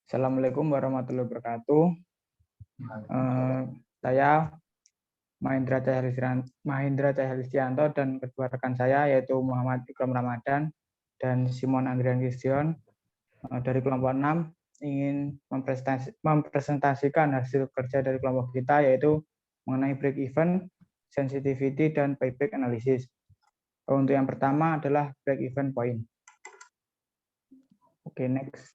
Assalamualaikum warahmatullahi wabarakatuh. Saya Mahendra Cahya dan kedua rekan saya yaitu Muhammad Ikram Ramadan dan Simon Andrian Kistion dari kelompok 6 ingin mempresentasikan hasil kerja dari kelompok kita yaitu mengenai break even, sensitivity, dan payback analysis. Untuk yang pertama adalah break even point. Oke, next.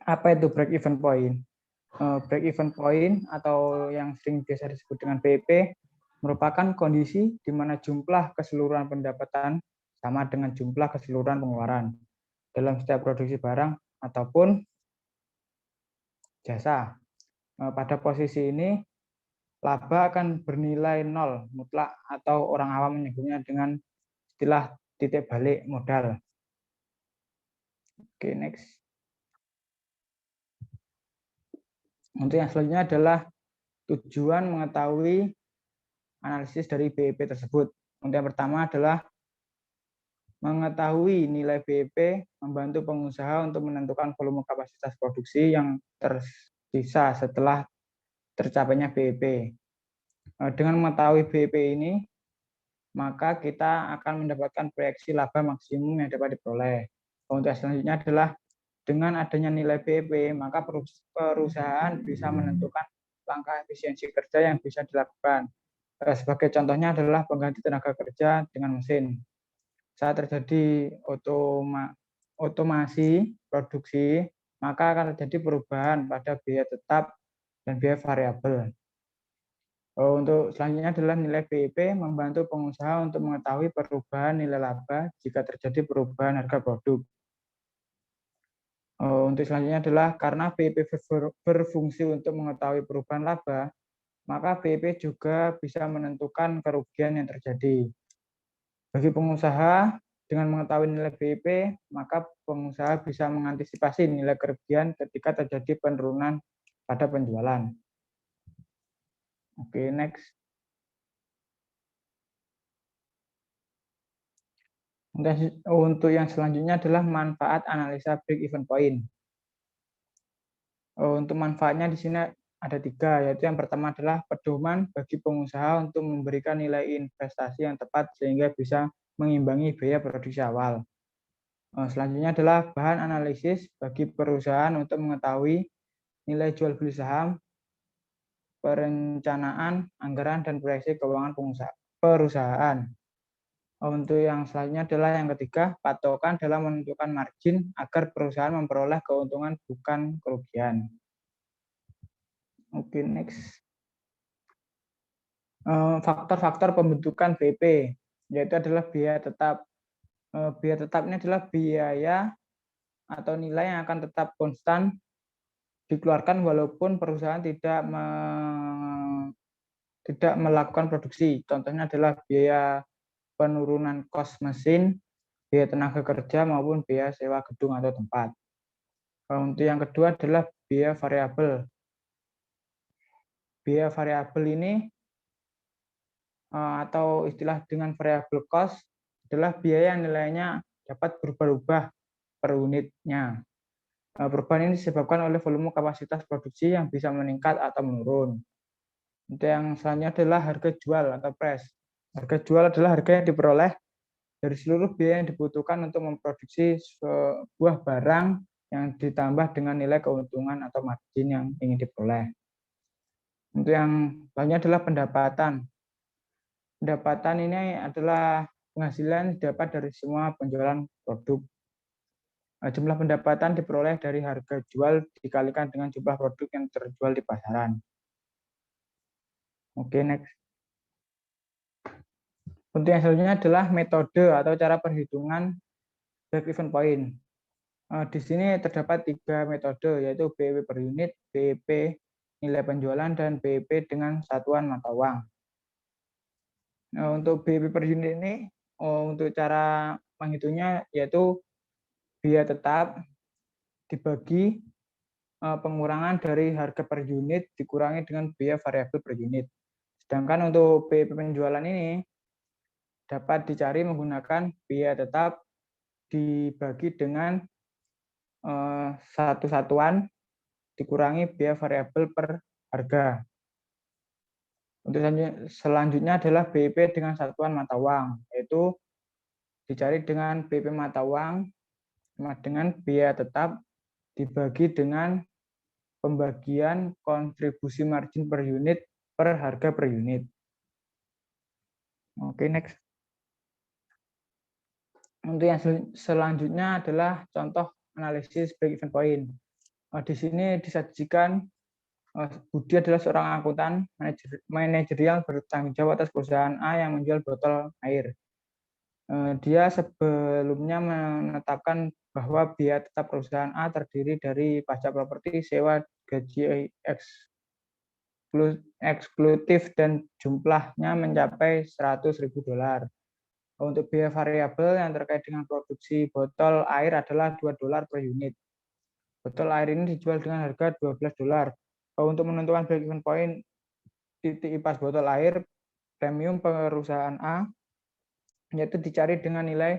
Apa itu break even point? Break even point atau yang sering biasa disebut dengan BEP merupakan kondisi di mana jumlah keseluruhan pendapatan sama dengan jumlah keseluruhan pengeluaran dalam setiap produksi barang ataupun jasa. Pada posisi ini, laba akan bernilai nol mutlak atau orang awam menyebutnya dengan istilah titik balik modal. Oke, next. Untuk yang selanjutnya adalah tujuan mengetahui analisis dari BEP tersebut. Untuk yang pertama adalah mengetahui nilai BEP membantu pengusaha untuk menentukan volume kapasitas produksi yang tersisa setelah tercapainya BEP. Dengan mengetahui BEP ini, maka kita akan mendapatkan proyeksi laba maksimum yang dapat diperoleh. Untuk selanjutnya adalah dengan adanya nilai BEP, maka perusahaan bisa menentukan langkah efisiensi kerja yang bisa dilakukan. Sebagai contohnya adalah pengganti tenaga kerja dengan mesin. Saat terjadi otomasi produksi, maka akan terjadi perubahan pada biaya tetap dan biaya variabel. Untuk selanjutnya adalah nilai BEP membantu pengusaha untuk mengetahui perubahan nilai laba jika terjadi perubahan harga produk. Untuk selanjutnya adalah karena BEP berfungsi untuk mengetahui perubahan laba, maka BEP juga bisa menentukan kerugian yang terjadi. Bagi pengusaha, dengan mengetahui nilai BEP, maka pengusaha bisa mengantisipasi nilai kerugian ketika terjadi penurunan pada penjualan. Oke, next. Untuk yang selanjutnya adalah manfaat analisa break even point. Untuk manfaatnya di sini ada 3, yaitu yang pertama adalah pedoman bagi pengusaha untuk memberikan nilai investasi yang tepat sehingga bisa mengimbangi biaya produksi awal. Selanjutnya adalah bahan analisis bagi perusahaan untuk mengetahui nilai jual beli saham, perencanaan, anggaran, dan proyeksi keuangan perusahaan. Untuk yang selanjutnya adalah yang ketiga, patokan dalam menentukan margin agar perusahaan memperoleh keuntungan bukan kerugian. Oke, next. Faktor-faktor pembentukan BEP, yaitu adalah biaya tetap. Biaya tetap ini adalah biaya atau nilai yang akan tetap konstan dikeluarkan walaupun perusahaan tidak melakukan produksi. Contohnya adalah biaya penurunan kos mesin, biaya tenaga kerja maupun biaya sewa gedung atau tempat. Untuk yang kedua adalah biaya variabel. Biaya variabel ini atau istilah dengan variable cost adalah biaya yang nilainya dapat berubah-ubah per unitnya. Perubahan ini disebabkan oleh volume kapasitas produksi yang bisa meningkat atau menurun. Untuk yang selanjutnya adalah harga jual atau price. Harga jual adalah harga yang diperoleh dari seluruh biaya yang dibutuhkan untuk memproduksi sebuah barang yang ditambah dengan nilai keuntungan atau margin yang ingin diperoleh. Untuk yang selanjutnya adalah pendapatan. Pendapatan ini adalah penghasilan didapat dari semua penjualan produk. Jumlah pendapatan diperoleh dari harga jual dikalikan dengan jumlah produk yang terjual di pasaran. Oke, next. Untuk yang selanjutnya adalah metode atau cara perhitungan break even point. Di sini terdapat 3 metode, yaitu BEP per unit, BEP nilai penjualan, dan BEP dengan satuan mata uang. Untuk BEP per unit ini, untuk cara menghitungnya yaitu biaya tetap dibagi pengurangan dari harga per unit dikurangi dengan biaya variabel per unit. Sedangkan untuk BEP penjualan ini dapat dicari menggunakan biaya tetap dibagi dengan satu satuan dikurangi biaya variabel per harga. Untuk selanjutnya adalah BIP dengan satuan mata uang, yaitu dicari dengan BIP mata uang sama dengan biaya tetap dibagi dengan pembagian kontribusi margin per unit per harga per unit. Oke, next. Untuk yang selanjutnya adalah contoh analisis break-even point. Di sini disajikan Budi adalah seorang akuntan manajerial bertanggung jawab atas perusahaan A yang menjual botol air. Dia sebelumnya menetapkan bahwa biaya tetap perusahaan A terdiri dari pajak properti, sewa, gaji eksklusif dan jumlahnya mencapai $100.000. Untuk biaya variabel yang terkait dengan produksi botol air adalah $2 per unit. Botol air ini dijual dengan harga $12. Untuk menentukan break-even point titik impas botol air premium perusahaan A, yaitu dicari dengan nilai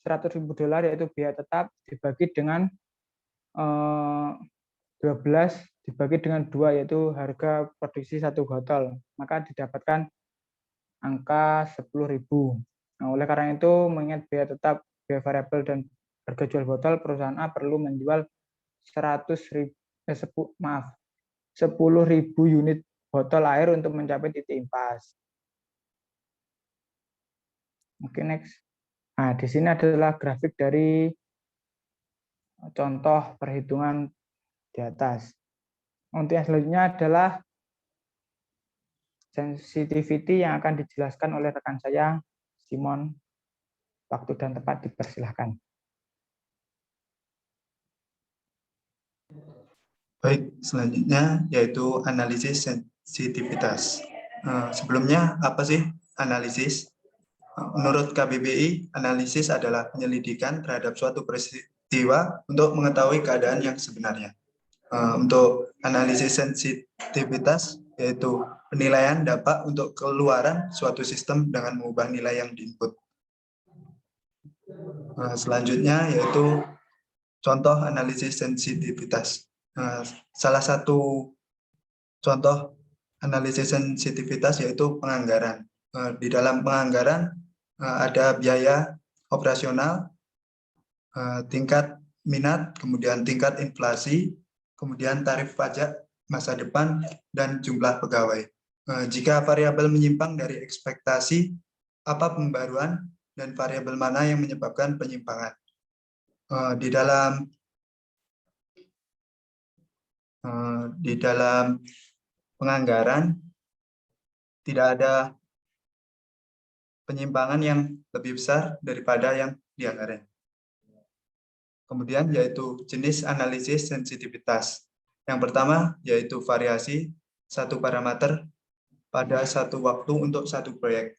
$100.000, yaitu biaya tetap dibagi dengan 12 dibagi dengan 2, yaitu harga produksi satu botol, maka didapatkan angka 10.000. Nah, oleh karena itu, mengingat biaya tetap, biaya variabel, dan harga jual botol, perusahaan A perlu menjual 10.000 unit botol air untuk mencapai titik impas. Oke, next. Nah, di sini adalah grafik dari contoh perhitungan di atas. Untuk yang selanjutnya adalah sensitivity yang akan dijelaskan oleh rekan saya, Simon. Waktu dan tempat dipersilahkan. Baik, selanjutnya yaitu analisis sensitivitas. Sebelumnya, apa sih analisis? Menurut KBBI, analisis adalah penyelidikan terhadap suatu peristiwa untuk mengetahui keadaan yang sebenarnya. Untuk analisis sensitivitas, yaitu penilaian dampak untuk keluaran suatu sistem dengan mengubah nilai yang diinput. Selanjutnya yaitu contoh analisis sensitivitas. Salah satu contoh analisis sensitivitas yaitu penganggaran. Di dalam penganggaran ada biaya operasional, tingkat minat, kemudian tingkat inflasi, kemudian tarif pajak masa depan, dan jumlah pegawai. Jika variabel menyimpang dari ekspektasi, apa pembaruan dan variabel mana yang menyebabkan penyimpangan? Di dalam penganggaran tidak ada penyimpangan yang lebih besar daripada yang dianggaran. Kemudian yaitu jenis analisis sensitivitas. Yang pertama yaitu variasi satu parameter pada satu waktu untuk satu proyek.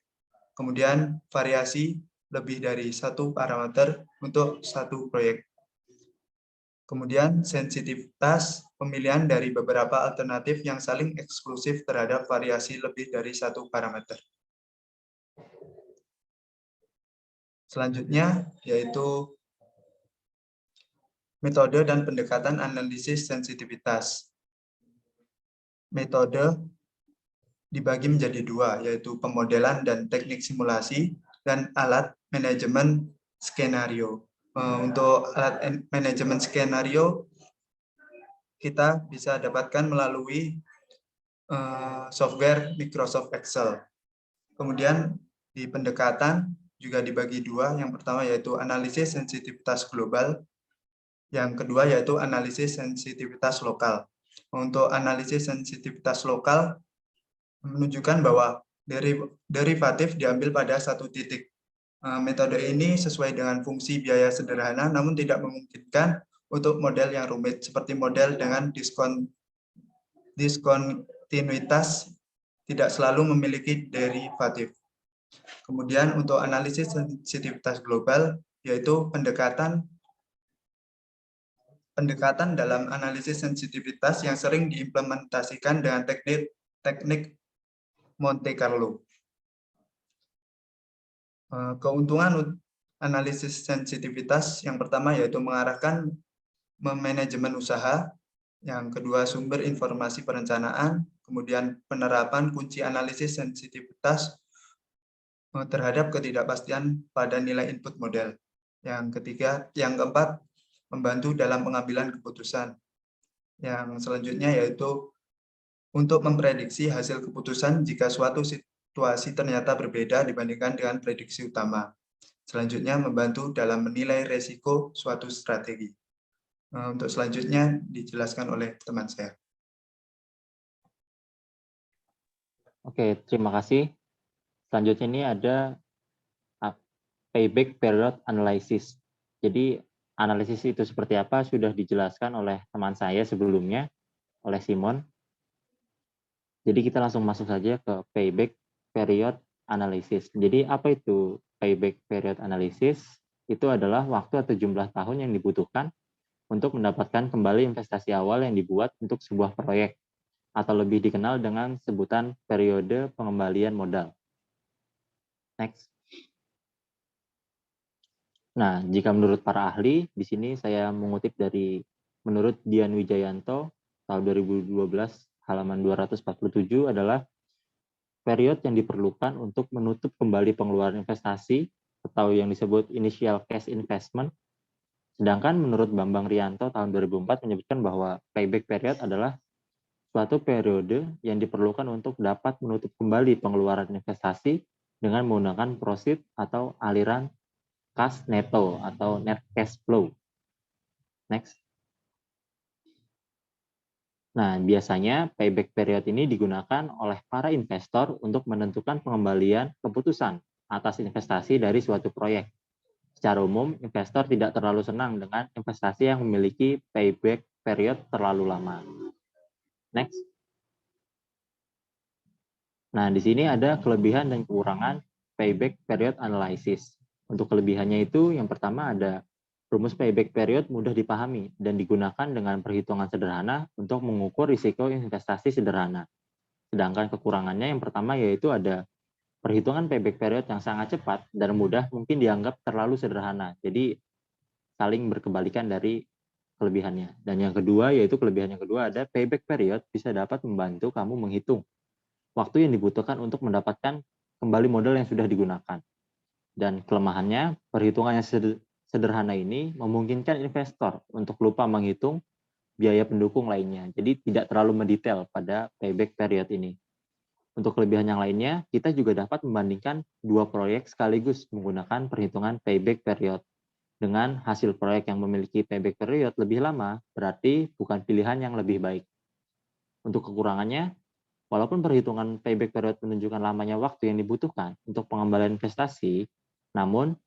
Kemudian variasi lebih dari satu parameter untuk satu proyek. Kemudian sensitivitas pemilihan dari beberapa alternatif yang saling eksklusif terhadap variasi lebih dari satu parameter. Selanjutnya yaitu metode dan pendekatan analisis sensitivitas. Metode dibagi menjadi dua, yaitu pemodelan dan teknik simulasi, dan alat manajemen skenario. Untuk alat manajemen skenario, kita bisa dapatkan melalui software Microsoft Excel. Kemudian di pendekatan juga dibagi dua, yang pertama yaitu analisis sensitivitas global, yang kedua yaitu analisis sensitivitas lokal. Untuk analisis sensitivitas lokal menunjukkan bahwa derivatif diambil pada satu titik. Metode ini sesuai dengan fungsi biaya sederhana, namun tidak memungkinkan untuk model yang rumit, seperti model dengan diskontinuitas tidak selalu memiliki derivatif. Kemudian untuk analisis sensitivitas global, yaitu pendekatan dalam analisis sensitivitas yang sering diimplementasikan dengan teknik Monte Carlo. Keuntungan analisis sensitivitas yang pertama yaitu mengarahkan manajemen usaha, yang kedua sumber informasi perencanaan, kemudian penerapan kunci analisis sensitivitas terhadap ketidakpastian pada nilai input model. Yang keempat, membantu dalam pengambilan keputusan. Yang selanjutnya yaitu untuk memprediksi hasil keputusan jika suatu situasi ternyata berbeda dibandingkan dengan prediksi utama. Selanjutnya, membantu dalam menilai resiko suatu strategi. Untuk selanjutnya dijelaskan oleh teman saya. Oke, terima kasih. Selanjutnya ini ada payback period analysis. Jadi analisis itu seperti apa sudah dijelaskan oleh teman saya sebelumnya, oleh Simon. Jadi kita langsung masuk saja ke payback period analysis. Jadi apa itu payback period analysis? Itu adalah waktu atau jumlah tahun yang dibutuhkan untuk mendapatkan kembali investasi awal yang dibuat untuk sebuah proyek, atau lebih dikenal dengan sebutan periode pengembalian modal. Next. Nah, jika menurut para ahli, di sini saya mengutip dari menurut Dian Wijayanto tahun 2012 halaman 247 adalah period yang diperlukan untuk menutup kembali pengeluaran investasi atau yang disebut initial cash investment. Sedangkan menurut Bambang Rianto tahun 2004 menyebutkan bahwa payback period adalah suatu periode yang diperlukan untuk dapat menutup kembali pengeluaran investasi dengan menggunakan proceed atau aliran cash neto atau net cash flow. Next. Nah, biasanya payback period ini digunakan oleh para investor untuk menentukan pengembalian keputusan atas investasi dari suatu proyek. Secara umum, investor tidak terlalu senang dengan investasi yang memiliki payback period terlalu lama. Next. Nah, di sini ada kelebihan dan kekurangan payback period analysis. Untuk kelebihannya itu, yang pertama ada rumus payback period mudah dipahami dan digunakan dengan perhitungan sederhana untuk mengukur risiko investasi sederhana. Sedangkan kekurangannya yang pertama yaitu ada perhitungan payback period yang sangat cepat dan mudah mungkin dianggap terlalu sederhana. Jadi saling berkebalikan dari kelebihannya. Dan yang kedua yaitu kelebihan yang kedua ada payback period bisa dapat membantu kamu menghitung waktu yang dibutuhkan untuk mendapatkan kembali modal yang sudah digunakan. Dan kelemahannya, perhitungan yang sederhana ini memungkinkan investor untuk lupa menghitung biaya pendukung lainnya. Jadi tidak terlalu mendetail pada payback period ini. Untuk kelebihan yang lainnya, kita juga dapat membandingkan dua proyek sekaligus menggunakan perhitungan payback period. Dengan hasil proyek yang memiliki payback period lebih lama, berarti bukan pilihan yang lebih baik. Untuk kekurangannya, walaupun perhitungan payback period menunjukkan lamanya waktu yang dibutuhkan untuk pengembalian investasi, namun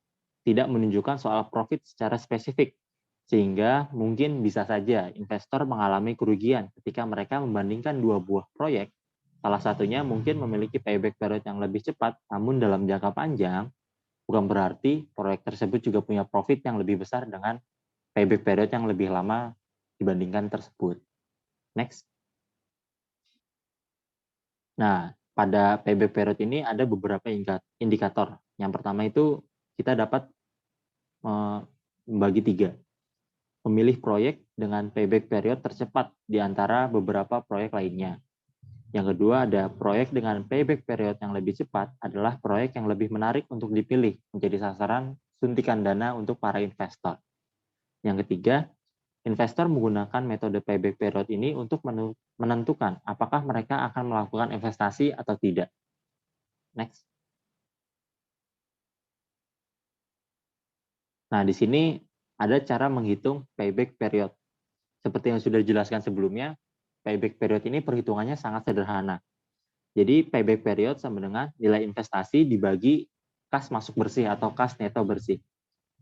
tidak menunjukkan soal profit secara spesifik, sehingga mungkin bisa saja investor mengalami kerugian ketika mereka membandingkan dua buah proyek. Salah satunya mungkin memiliki payback period yang lebih cepat, namun dalam jangka panjang, bukan berarti proyek tersebut juga punya profit yang lebih besar dengan payback period yang lebih lama dibandingkan tersebut. Next. Nah, pada payback period ini ada beberapa indikator. Yang pertama itu kita dapat membagi tiga. Memilih proyek dengan payback period tercepat di antara beberapa proyek lainnya. Yang kedua ada proyek dengan payback period yang lebih cepat adalah proyek yang lebih menarik untuk dipilih menjadi sasaran suntikan dana untuk para investor. Yang ketiga, investor menggunakan metode payback period ini untuk menentukan apakah mereka akan melakukan investasi atau tidak. Next. Nah, di sini ada cara menghitung payback period. Seperti yang sudah dijelaskan sebelumnya, payback period ini perhitungannya sangat sederhana. Jadi payback period sama dengan nilai investasi dibagi kas masuk bersih atau kas neto bersih.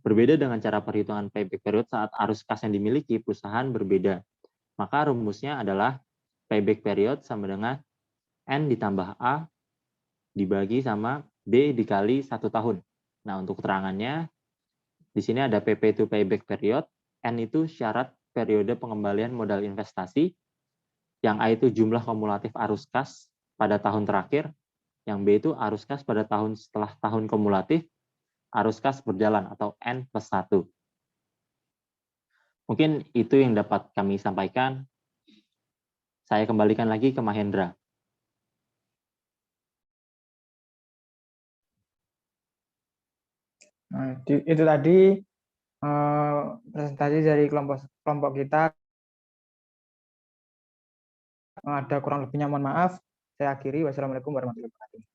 Berbeda dengan cara perhitungan payback period saat arus kas yang dimiliki perusahaan berbeda. Maka rumusnya adalah payback period sama dengan N ditambah A dibagi sama B dikali 1 tahun. Nah, untuk keterangannya, di sini ada PP itu payback period, N itu syarat periode pengembalian modal investasi, yang A itu jumlah kumulatif arus kas pada tahun terakhir, yang B itu arus kas pada tahun setelah tahun kumulatif, arus kas berjalan atau N+1. Mungkin itu yang dapat kami sampaikan. Saya kembalikan lagi ke Mahendra. Nah, itu tadi presentasi dari kelompok kita. Ada kurang lebihnya mohon maaf. Saya akhiri. Wassalamualaikum warahmatullahi wabarakatuh.